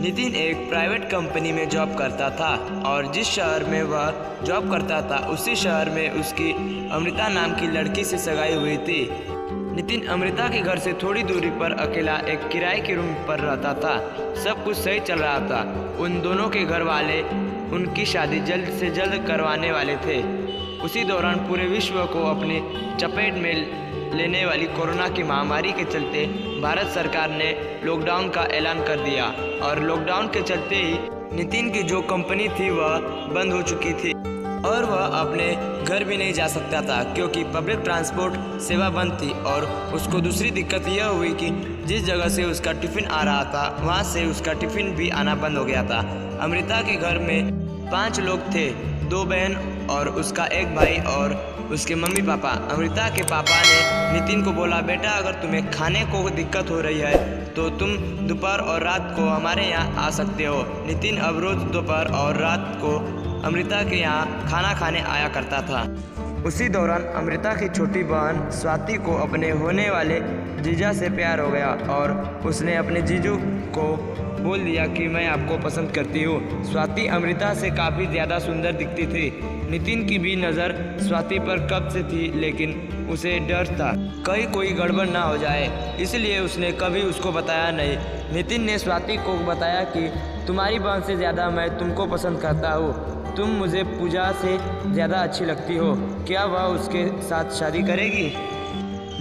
नितिन एक private company में job करता था और जिस शहर में वह जॉब करता था उसी शहर में उसकी अमृता नाम की लड़की से सगाई हुई थी। नितिन अमृता के घर से थोड़ी दूरी पर अकेला एक किराए के रूम पर रहता था। सब कुछ सही चल रहा था। उन दोनों के घर वाले उनकी शादी जल्द से जल्द करवाने वाले थे। उसी दौरान पूरे विश्व को अपनी चपेट में लेने वाली कोरोना की महामारी के चलते भारत सरकार ने लॉकडाउन का ऐलान कर दिया और लॉकडाउन के चलते ही नितिन की जो कंपनी थी वह बंद हो चुकी थी और वह अपने घर भी नहीं जा सकता था क्योंकि पब्लिक ट्रांसपोर्ट सेवा बंद थी। और उसको दूसरी दिक्कत यह हुई कि जिस जगह से उसका टिफ़िन आ रहा था वहाँ से उसका टिफ़िन भी आना बंद हो गया था। अमृता के घर में 5 लोग थे, 2 बहन और उसका एक भाई और उसके मम्मी पापा। अमृता के पापा ने नितिन को बोला, बेटा अगर तुम्हें खाने को दिक्कत हो रही है तो तुम दोपहर और रात को हमारे यहाँ आ सकते हो। नितिन अब रोज़ दोपहर और रात को अमृता के यहाँ खाना खाने आया करता था। उसी दौरान अमृता की छोटी बहन स्वाति को अपने होने वाले जीजा से प्यार हो गया और उसने अपने जीजू को बोल दिया कि मैं आपको पसंद करती हूँ। स्वाति अमृता से काफ़ी ज़्यादा सुंदर दिखती थी। नितिन की भी नज़र स्वाति पर कब से थी, लेकिन उसे डर था कहीं कोई गड़बड़ ना हो जाए, इसलिए उसने कभी उसको बताया नहीं। नितिन ने स्वाति को बताया कि तुम्हारी बहन से ज़्यादा मैं तुमको पसंद करता हूँ, तुम मुझे पूजा से ज़्यादा अच्छी लगती हो, क्या वह उसके साथ शादी करेगी?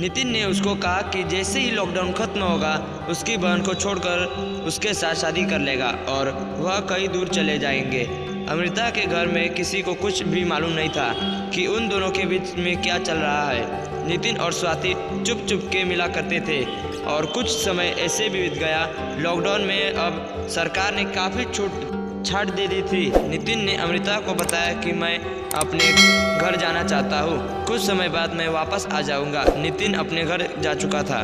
नितिन ने उसको कहा कि जैसे ही लॉकडाउन खत्म होगा उसकी बहन को छोड़कर उसके साथ शादी कर लेगा और वह कहीं दूर चले जाएंगे। अमृता के घर में किसी को कुछ भी मालूम नहीं था कि उन दोनों के बीच में क्या चल रहा है। नितिन और स्वाति चुप चुप के मिला करते थे और कुछ समय ऐसे भी बीत गया। लॉकडाउन में अब सरकार ने काफ़ी छूट दे दी थी। नितिन ने अमृता को बताया कि मैं अपने घर जाना चाहता हूँ, कुछ समय बाद मैं वापस आ जाऊँगा। नितिन अपने घर जा चुका था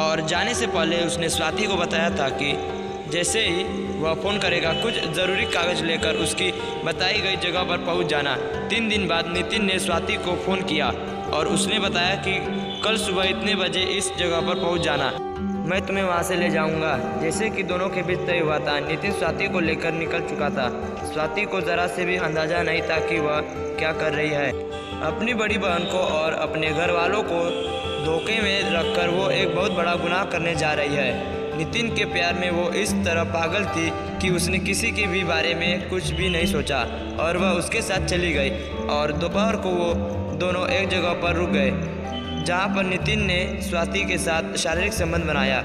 और जाने से पहले उसने स्वाति को बताया था कि जैसे ही वह फ़ोन करेगा कुछ ज़रूरी कागज़ लेकर उसकी बताई गई जगह पर पहुंच जाना। 3 दिन बाद नितिन ने स्वाति को फ़ोन किया और उसने बताया कि कल सुबह इतने बजे इस जगह पर पहुंच जाना, मैं तुम्हें वहां से ले जाऊंगा। जैसे कि दोनों के बीच तय हुआ था, नितिन स्वाति को लेकर निकल चुका था। स्वाति को ज़रा से भी अंदाज़ा नहीं था कि वह क्या कर रही है। अपनी बड़ी बहन को और अपने घर वालों को धोखे में रखकर वो एक बहुत बड़ा गुनाह करने जा रही है। नितिन के प्यार में वो इस तरह पागल थी कि उसने किसी के भी बारे में कुछ भी नहीं सोचा और वह उसके साथ चली गई। और दोपहर को वो दोनों एक जगह पर रुक गए जहाँ पर नितिन ने स्वाति के साथ शारीरिक संबंध बनाया।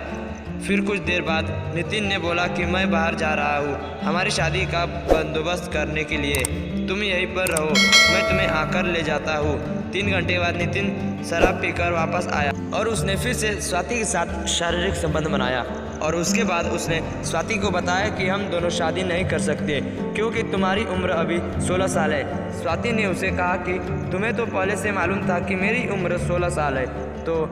फिर कुछ देर बाद नितिन ने बोला कि मैं बाहर जा रहा हूँ हमारी शादी का बंदोबस्त करने के लिए, तुम यहीं पर रहो, मैं तुम्हें आकर ले जाता हूँ। 3 घंटे बाद नितिन शराब पीकर वापस आया और उसने फिर से स्वाति के साथ शारीरिक संबंध बनाया और उसके बाद उसने स्वाति को बताया कि हम दोनों शादी नहीं कर सकते क्योंकि तुम्हारी उम्र अभी 16 साल है। स्वाति ने उसे कहा कि तुम्हें तो पहले से मालूम था कि मेरी उम्र 16 साल है, तो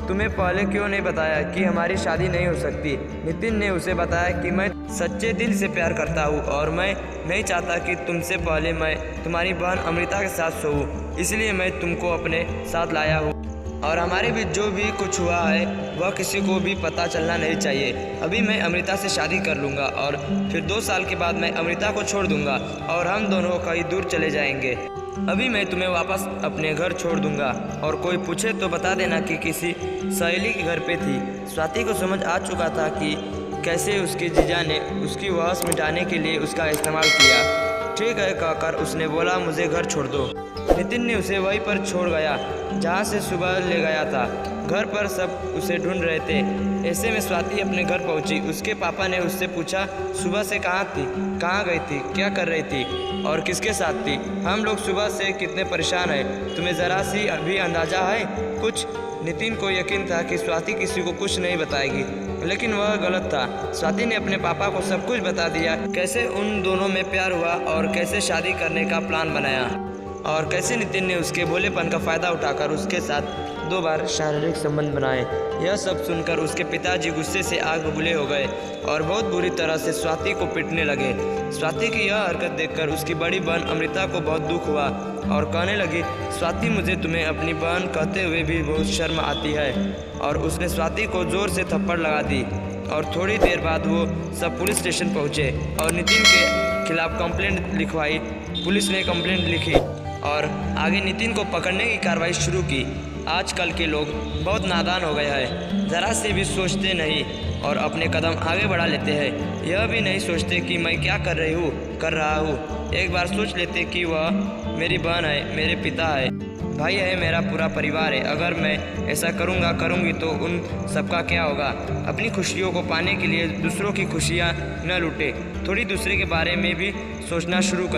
तुम्हें पहले क्यों नहीं बताया कि हमारी शादी नहीं हो सकती? नितिन ने उसे बताया कि मैं सच्चे दिल से प्यार करता हूँ और मैं नहीं चाहता कि तुमसे पहले मैं तुम्हारी बहन अमृता के साथ सोऊं, इसलिए मैं तुमको अपने साथ लाया हूँ और हमारे बीच जो भी कुछ हुआ है वह किसी को भी पता चलना नहीं चाहिए। अभी मैं अमृता से शादी कर लूँगा और फिर 2 साल के बाद मैं अमृता को छोड़ दूँगा और हम दोनों कहीं दूर चले जाएंगे। अभी मैं तुम्हें वापस अपने घर छोड़ दूँगा और कोई पूछे तो बता देना कि किसी सहेली के घर पे थी। स्वाति को समझ आ चुका था कि कैसे उसके जीजा ने उसकी वहश मिटाने के लिए उसका इस्तेमाल किया। ठीक है कहकर उसने बोला, मुझे घर छोड़ दो। नितिन ने उसे वहीं पर छोड़ गया जहाँ से सुबह ले गया था। घर पर सब उसे ढूंढ रहे थे। ऐसे में स्वाति अपने घर पहुंची। उसके पापा ने उससे पूछा, सुबह से कहाँ थी, कहाँ गई थी, क्या कर रही थी और किसके साथ थी? हम लोग सुबह से कितने परेशान हैं, तुम्हें ज़रा सी भी अंदाज़ा है कुछ? नितिन को यकीन था कि स्वाति किसी को कुछ नहीं बताएगी, लेकिन वह गलत था। स्वाति ने अपने पापा को सब कुछ बता दिया, कैसे उन दोनों में प्यार हुआ और कैसे शादी करने का प्लान बनाया और कैसे नितिन ने उसके भोलेपन का फ़ायदा उठाकर उसके साथ 2 बार शारीरिक संबंध बनाए। यह सब सुनकर उसके पिताजी गुस्से से आग बबूले हो गए और बहुत बुरी तरह से स्वाति को पीटने लगे। स्वाति की यह हरकत देखकर उसकी बड़ी बहन अमृता को बहुत दुख हुआ और कहने लगी, स्वाति मुझे तुम्हें अपनी बहन कहते हुए भी बहुत शर्म आती है। और उसने स्वाति को जोर से थप्पड़ लगा दी और थोड़ी देर बाद वो सब पुलिस स्टेशन पहुँचे और नितिन के खिलाफ कंप्लेंट लिखवाई। पुलिस ने कंप्लेंट लिखी और आगे नितिन को पकड़ने की कार्रवाई शुरू की। आजकल के लोग बहुत नादान हो गए हैं, ज़रा से भी सोचते नहीं और अपने कदम आगे बढ़ा लेते हैं। यह भी नहीं सोचते कि मैं क्या कर रहा हूँ। एक बार सोच लेते कि वह मेरी बहन है, मेरे पिता है, भाई है, मेरा पूरा परिवार है। अगर मैं ऐसा करूँगी तो उन सबका क्या होगा। अपनी खुशियों को पाने के लिए दूसरों की खुशियाँ न लूटे, थोड़ी दूसरे के बारे में भी सोचना शुरू कर।